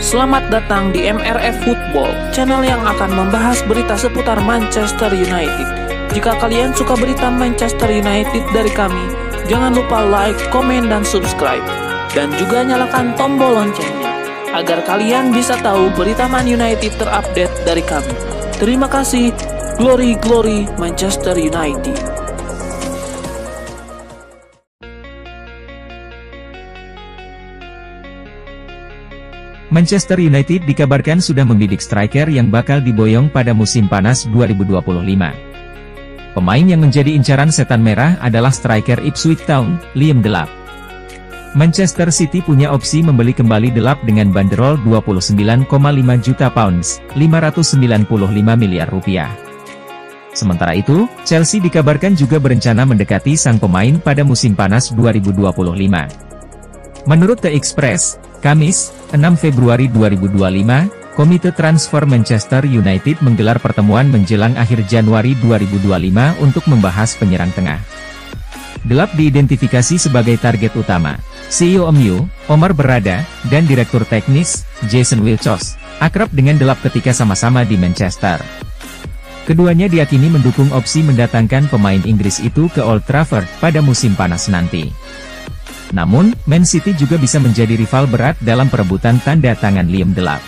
Selamat datang di MRF Football, channel yang akan membahas berita seputar Manchester United. Jika kalian suka berita Manchester United dari kami, jangan lupa like, komen, dan subscribe. Dan juga nyalakan tombol loncengnya, agar kalian bisa tahu berita Man United terupdate dari kami. Terima kasih, Glory Glory Manchester United. Manchester United dikabarkan sudah membidik striker yang bakal diboyong pada musim panas 2025. Pemain yang menjadi incaran setan merah adalah striker Ipswich Town, Liam Delap. Manchester City punya opsi membeli kembali Delap dengan banderol 29,5 juta pounds, 595 miliar rupiah. Sementara itu, Chelsea dikabarkan juga berencana mendekati sang pemain pada musim panas 2025. Menurut The Express, Kamis, 6 Februari 2025, Komite Transfer Manchester United menggelar pertemuan menjelang akhir Januari 2025 untuk membahas penyerang tengah. Delap diidentifikasi sebagai target utama. CEO MU, Omar Berrada, dan Direktur Teknis, Jason Wilcox, akrab dengan Delap ketika sama-sama di Manchester. Keduanya diyakini mendukung opsi mendatangkan pemain Inggris itu ke Old Trafford pada musim panas nanti. Namun, Man City juga bisa menjadi rival berat dalam perebutan tanda tangan Liam Delap.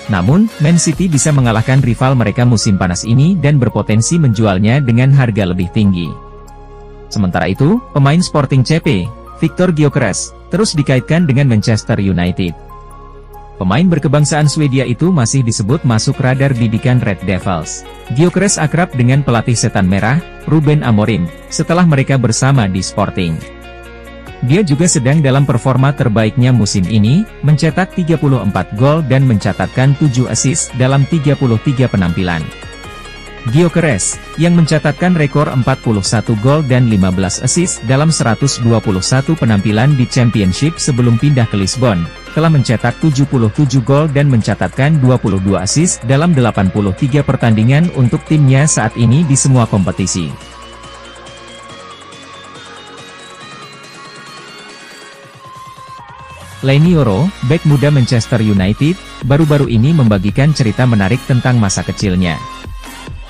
Namun, Man City bisa mengalahkan rival mereka musim panas ini dan berpotensi menjualnya dengan harga lebih tinggi. Sementara itu, pemain Sporting CP, Viktor Gyökeres, terus dikaitkan dengan Manchester United. Pemain berkebangsaan Swedia itu masih disebut masuk radar bidikan Red Devils. Gyökeres akrab dengan pelatih setan merah, Ruben Amorim, setelah mereka bersama di Sporting. Dia juga sedang dalam performa terbaiknya musim ini, mencetak 34 gol dan mencatatkan 7 assist dalam 33 penampilan. Gyökeres, yang mencatatkan rekor 41 gol dan 15 assist dalam 121 penampilan di Championship sebelum pindah ke Lisbon, telah mencetak 77 gol dan mencatatkan 22 assist dalam 83 pertandingan untuk timnya saat ini di semua kompetisi. Leny Yoro, bek muda Manchester United, baru-baru ini membagikan cerita menarik tentang masa kecilnya.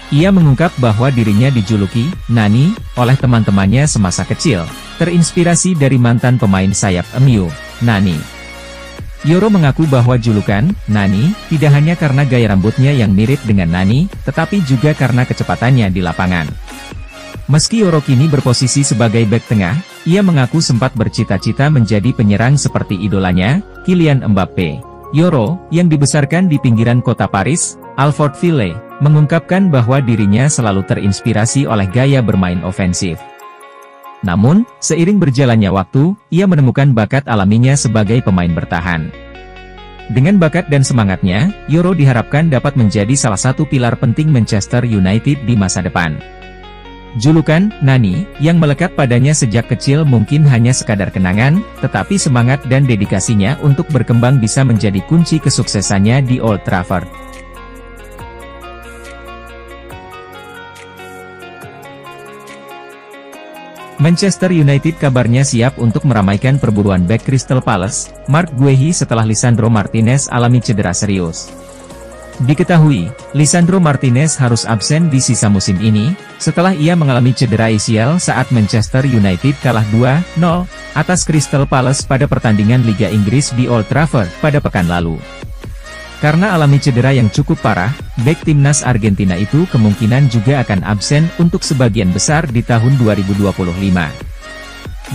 Ia mengungkap bahwa dirinya dijuluki Nani oleh teman-temannya semasa kecil, terinspirasi dari mantan pemain sayap MU, Nani. Yoro mengaku bahwa julukan Nani tidak hanya karena gaya rambutnya yang mirip dengan Nani, tetapi juga karena kecepatannya di lapangan. Meski Yoro kini berposisi sebagai bek tengah, ia mengaku sempat bercita-cita menjadi penyerang seperti idolanya, Kylian Mbappe. Yoro, yang dibesarkan di pinggiran kota Paris, Alfortville, mengungkapkan bahwa dirinya selalu terinspirasi oleh gaya bermain ofensif. Namun, seiring berjalannya waktu, ia menemukan bakat alaminya sebagai pemain bertahan. Dengan bakat dan semangatnya, Yoro diharapkan dapat menjadi salah satu pilar penting Manchester United di masa depan. Julukan Nani yang melekat padanya sejak kecil mungkin hanya sekadar kenangan, tetapi semangat dan dedikasinya untuk berkembang bisa menjadi kunci kesuksesannya di Old Trafford. Manchester United kabarnya siap untuk meramaikan perburuan bek Crystal Palace, Marc Guehi setelah Lisandro Martinez alami cedera serius. Diketahui, Lisandro Martinez harus absen di sisa musim ini, setelah ia mengalami cedera ACL saat Manchester United kalah 2-0 atas Crystal Palace pada pertandingan Liga Inggris di Old Trafford pada pekan lalu. Karena alami cedera yang cukup parah, bek timnas Argentina itu kemungkinan juga akan absen untuk sebagian besar di tahun 2025.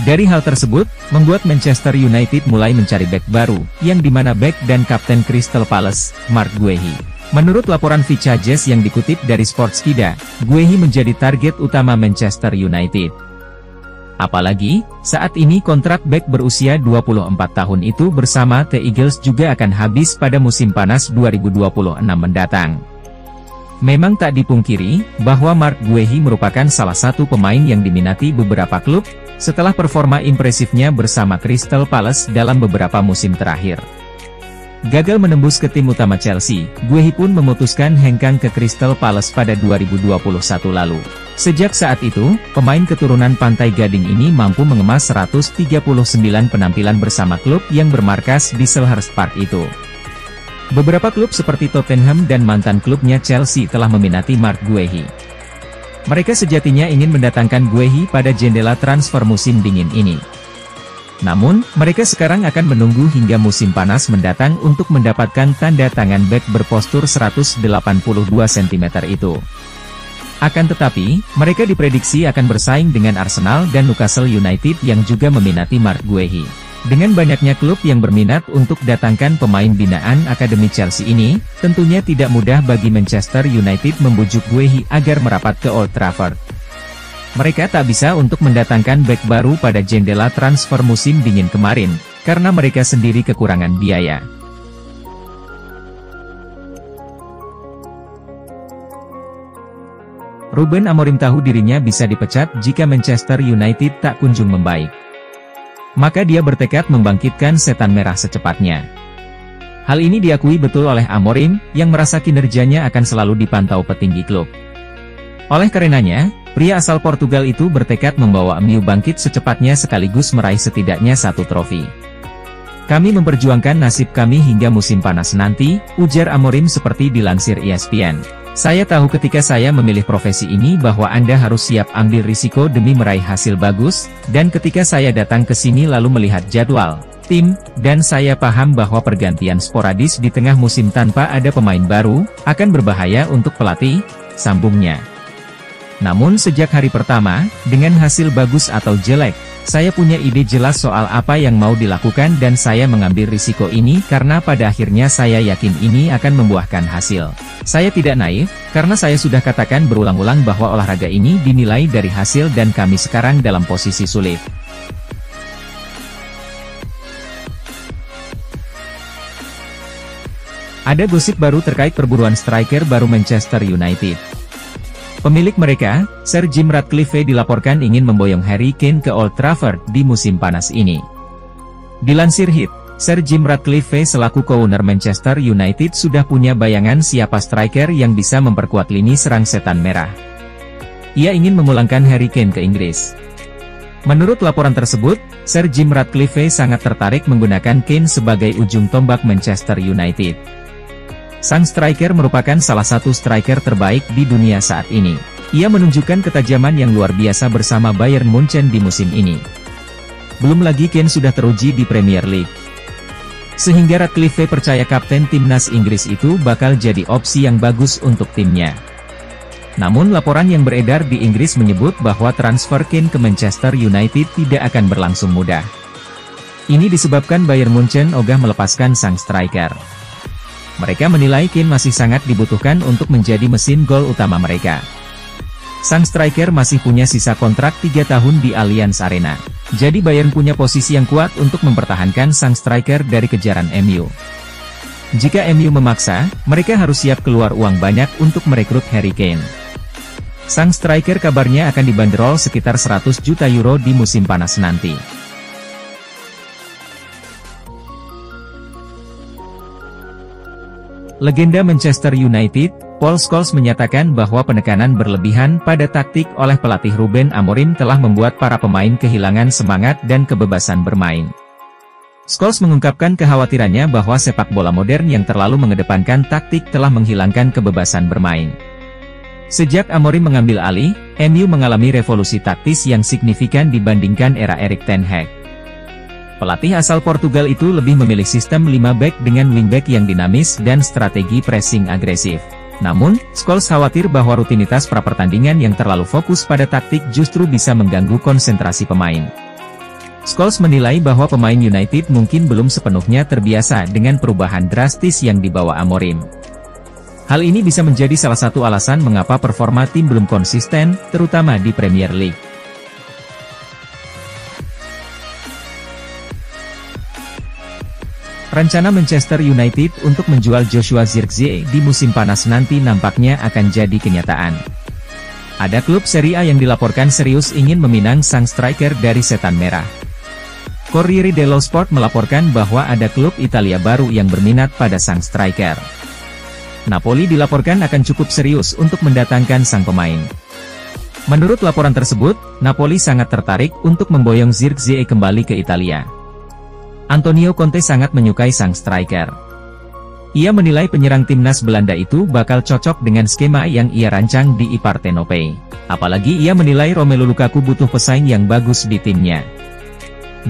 Dari hal tersebut, membuat Manchester United mulai mencari bek baru, yang dimana bek dan kapten Crystal Palace, Marc Guehi. Menurut laporan Vicajes yang dikutip dari Sportskida, Guehi menjadi target utama Manchester United. Apalagi, saat ini kontrak bek berusia 24 tahun itu bersama The Eagles juga akan habis pada musim panas 2026 mendatang. Memang tak dipungkiri, bahwa Marc Guehi merupakan salah satu pemain yang diminati beberapa klub, setelah performa impresifnya bersama Crystal Palace dalam beberapa musim terakhir. Gagal menembus ke tim utama Chelsea, Guehi pun memutuskan hengkang ke Crystal Palace pada 2021 lalu. Sejak saat itu, pemain keturunan Pantai Gading ini mampu mengemas 139 penampilan bersama klub yang bermarkas di Selhurst Park itu. Beberapa klub seperti Tottenham dan mantan klubnya Chelsea telah meminati Marc Guehi. Mereka sejatinya ingin mendatangkan Guehi pada jendela transfer musim dingin ini. Namun, mereka sekarang akan menunggu hingga musim panas mendatang untuk mendapatkan tanda tangan bek berpostur 182 cm itu. Akan tetapi, mereka diprediksi akan bersaing dengan Arsenal dan Newcastle United yang juga meminati Marc Guehi. Dengan banyaknya klub yang berminat untuk datangkan pemain binaan Akademi Chelsea ini, tentunya tidak mudah bagi Manchester United membujuk Guehi agar merapat ke Old Trafford. Mereka tak bisa untuk mendatangkan bek baru pada jendela transfer musim dingin kemarin, karena mereka sendiri kekurangan biaya. Ruben Amorim tahu dirinya bisa dipecat jika Manchester United tak kunjung membaik. Maka dia bertekad membangkitkan setan merah secepatnya. Hal ini diakui betul oleh Amorim, yang merasa kinerjanya akan selalu dipantau petinggi klub. Oleh karenanya, pria asal Portugal itu bertekad membawa MU bangkit secepatnya sekaligus meraih setidaknya 1 trofi. Kami memperjuangkan nasib kami hingga musim panas nanti, ujar Amorim seperti dilansir ESPN. Saya tahu ketika saya memilih profesi ini bahwa Anda harus siap ambil risiko demi meraih hasil bagus, dan ketika saya datang ke sini lalu melihat jadwal, tim, dan saya paham bahwa pergantian sporadis di tengah musim tanpa ada pemain baru, akan berbahaya untuk pelatih, sambungnya. Namun sejak hari pertama, dengan hasil bagus atau jelek, saya punya ide jelas soal apa yang mau dilakukan dan saya mengambil risiko ini karena pada akhirnya saya yakin ini akan membuahkan hasil. Saya tidak naif, karena saya sudah katakan berulang-ulang bahwa olahraga ini dinilai dari hasil dan kami sekarang dalam posisi sulit. Ada gosip baru terkait perburuan striker baru Manchester United. Pemilik mereka, Sir Jim Ratcliffe dilaporkan ingin memboyong Harry Kane ke Old Trafford di musim panas ini. Dilansir Hit, Sir Jim Ratcliffe selaku co-owner Manchester United sudah punya bayangan siapa striker yang bisa memperkuat lini serang setan merah. Ia ingin memulangkan Harry Kane ke Inggris. Menurut laporan tersebut, Sir Jim Ratcliffe sangat tertarik menggunakan Kane sebagai ujung tombak Manchester United. Sang striker merupakan salah satu striker terbaik di dunia saat ini. Ia menunjukkan ketajaman yang luar biasa bersama Bayern Munchen di musim ini. Belum lagi Kane sudah teruji di Premier League. Sehingga Ratcliffe percaya kapten timnas Inggris itu bakal jadi opsi yang bagus untuk timnya. Namun laporan yang beredar di Inggris menyebut bahwa transfer Kane ke Manchester United tidak akan berlangsung mudah. Ini disebabkan Bayern Munchen ogah melepaskan sang striker. Mereka menilai Kane masih sangat dibutuhkan untuk menjadi mesin gol utama mereka. Sang striker masih punya sisa kontrak 3 tahun di Allianz Arena. Jadi Bayern punya posisi yang kuat untuk mempertahankan sang striker dari kejaran MU. Jika MU memaksa, mereka harus siap keluar uang banyak untuk merekrut Harry Kane. Sang striker kabarnya akan dibanderol sekitar 100 juta euro di musim panas nanti. Legenda Manchester United, Paul Scholes menyatakan bahwa penekanan berlebihan pada taktik oleh pelatih Ruben Amorim telah membuat para pemain kehilangan semangat dan kebebasan bermain. Scholes mengungkapkan kekhawatirannya bahwa sepak bola modern yang terlalu mengedepankan taktik telah menghilangkan kebebasan bermain. Sejak Amorim mengambil alih, MU mengalami revolusi taktis yang signifikan dibandingkan era Erik ten Hag. Pelatih asal Portugal itu lebih memilih sistem 5 back dengan wingback yang dinamis dan strategi pressing agresif. Namun, Scholes khawatir bahwa rutinitas pra-pertandingan yang terlalu fokus pada taktik justru bisa mengganggu konsentrasi pemain. Scholes menilai bahwa pemain United mungkin belum sepenuhnya terbiasa dengan perubahan drastis yang dibawa Amorim. Hal ini bisa menjadi salah satu alasan mengapa performa tim belum konsisten, terutama di Premier League. Rencana Manchester United untuk menjual Joshua Zirkzee di musim panas nanti nampaknya akan jadi kenyataan. Ada klub Serie A yang dilaporkan serius ingin meminang sang striker dari setan merah. Corriere dello Sport melaporkan bahwa ada klub Italia baru yang berminat pada sang striker. Napoli dilaporkan akan cukup serius untuk mendatangkan sang pemain. Menurut laporan tersebut, Napoli sangat tertarik untuk memboyong Zirkzee kembali ke Italia. Antonio Conte sangat menyukai sang striker. Ia menilai penyerang timnas Belanda itu bakal cocok dengan skema yang ia rancang di Partenope. Apalagi ia menilai Romelu Lukaku butuh pesaing yang bagus di timnya.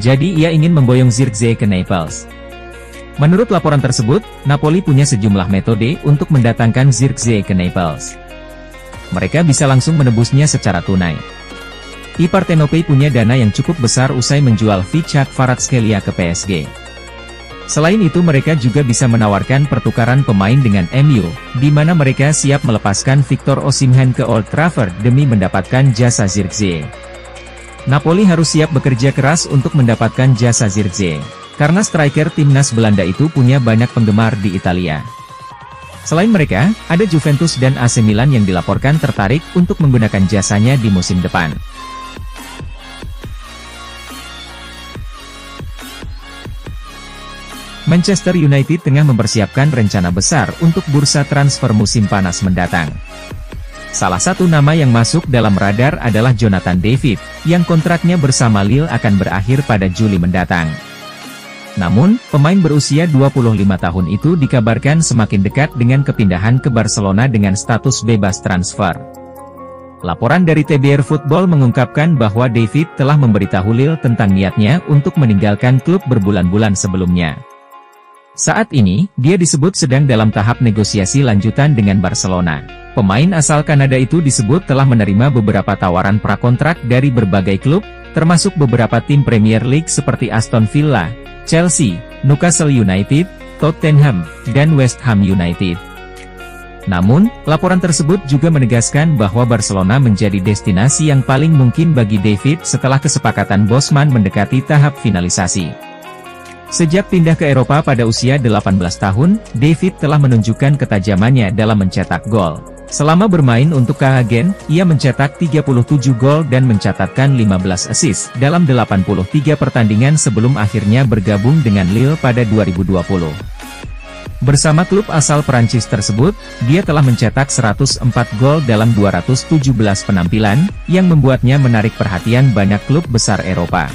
Jadi ia ingin memboyong Zirkzee ke Naples. Menurut laporan tersebut, Napoli punya sejumlah metode untuk mendatangkan Zirkzee ke Naples. Mereka bisa langsung menebusnya secara tunai. Partenope punya dana yang cukup besar usai menjual Fichak Kvaratskhelia ke PSG. Selain itu mereka juga bisa menawarkan pertukaran pemain dengan MU, di mana mereka siap melepaskan Victor Osimhen ke Old Trafford demi mendapatkan jasa Zirkzee. Napoli harus siap bekerja keras untuk mendapatkan jasa Zirkzee, karena striker timnas Belanda itu punya banyak penggemar di Italia. Selain mereka, ada Juventus dan AC Milan yang dilaporkan tertarik untuk menggunakan jasanya di musim depan. Manchester United tengah mempersiapkan rencana besar untuk bursa transfer musim panas mendatang. Salah satu nama yang masuk dalam radar adalah Jonathan David, yang kontraknya bersama Lille akan berakhir pada Juli mendatang. Namun, pemain berusia 25 tahun itu dikabarkan semakin dekat dengan kepindahan ke Barcelona dengan status bebas transfer. Laporan dari TBR Football mengungkapkan bahwa David telah memberitahu Lille tentang niatnya untuk meninggalkan klub berbulan-bulan sebelumnya. Saat ini, dia disebut sedang dalam tahap negosiasi lanjutan dengan Barcelona. Pemain asal Kanada itu disebut telah menerima beberapa tawaran prakontrak dari berbagai klub, termasuk beberapa tim Premier League seperti Aston Villa, Chelsea, Newcastle United, Tottenham, dan West Ham United. Namun, laporan tersebut juga menegaskan bahwa Barcelona menjadi destinasi yang paling mungkin bagi David setelah kesepakatan Bosman mendekati tahap finalisasi. Sejak pindah ke Eropa pada usia 18 tahun, David telah menunjukkan ketajamannya dalam mencetak gol. Selama bermain untuk Kahagen, ia mencetak 37 gol dan mencatatkan 15 assist dalam 83 pertandingan sebelum akhirnya bergabung dengan Lille pada 2020. Bersama klub asal Prancis tersebut, dia telah mencetak 104 gol dalam 217 penampilan, yang membuatnya menarik perhatian banyak klub besar Eropa.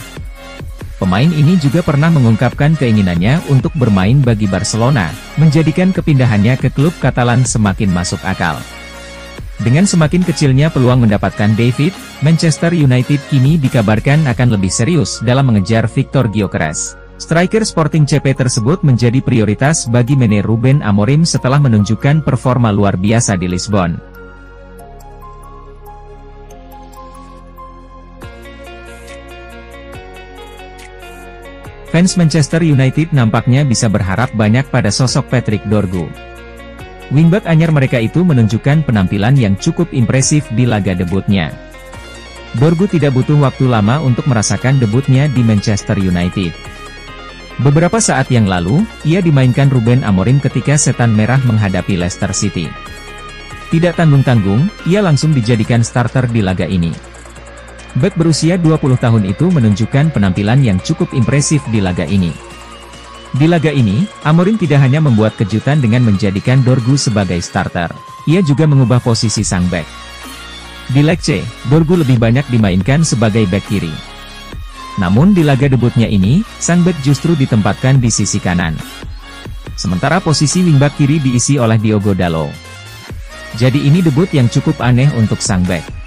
Pemain ini juga pernah mengungkapkan keinginannya untuk bermain bagi Barcelona, menjadikan kepindahannya ke klub Katalan semakin masuk akal. Dengan semakin kecilnya peluang mendapatkan David, Manchester United kini dikabarkan akan lebih serius dalam mengejar Victor Gyökeres. Striker Sporting CP tersebut menjadi prioritas bagi manajer Ruben Amorim setelah menunjukkan performa luar biasa di Lisbon. Fans Manchester United nampaknya bisa berharap banyak pada sosok Patrick Dorgu. Wingback anyar mereka itu menunjukkan penampilan yang cukup impresif di laga debutnya. Dorgu tidak butuh waktu lama untuk merasakan debutnya di Manchester United. Beberapa saat yang lalu, ia dimainkan Ruben Amorim ketika Setan Merah menghadapi Leicester City. Tidak tanggung-tanggung, ia langsung dijadikan starter di laga ini. Bek berusia 20 tahun itu menunjukkan penampilan yang cukup impresif di laga ini. Di laga ini, Amorim tidak hanya membuat kejutan dengan menjadikan Dorgu sebagai starter, ia juga mengubah posisi sang bek. Di leg C, Dorgu lebih banyak dimainkan sebagai bek kiri. Namun di laga debutnya ini, sang bek justru ditempatkan di sisi kanan. Sementara posisi wingback kiri diisi oleh Diogo Dalot. Jadi ini debut yang cukup aneh untuk sang bek.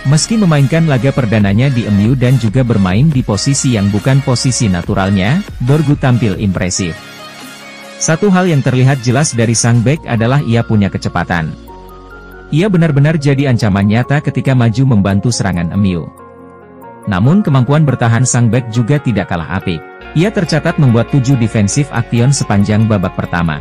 Meski memainkan laga perdananya di MU dan juga bermain di posisi yang bukan posisi naturalnya, Dorgu tampil impresif. Satu hal yang terlihat jelas dari sang bek adalah ia punya kecepatan. Ia benar-benar jadi ancaman nyata ketika maju membantu serangan MU. Namun kemampuan bertahan sang bek juga tidak kalah apik. Ia tercatat membuat 7 defensive action sepanjang babak pertama.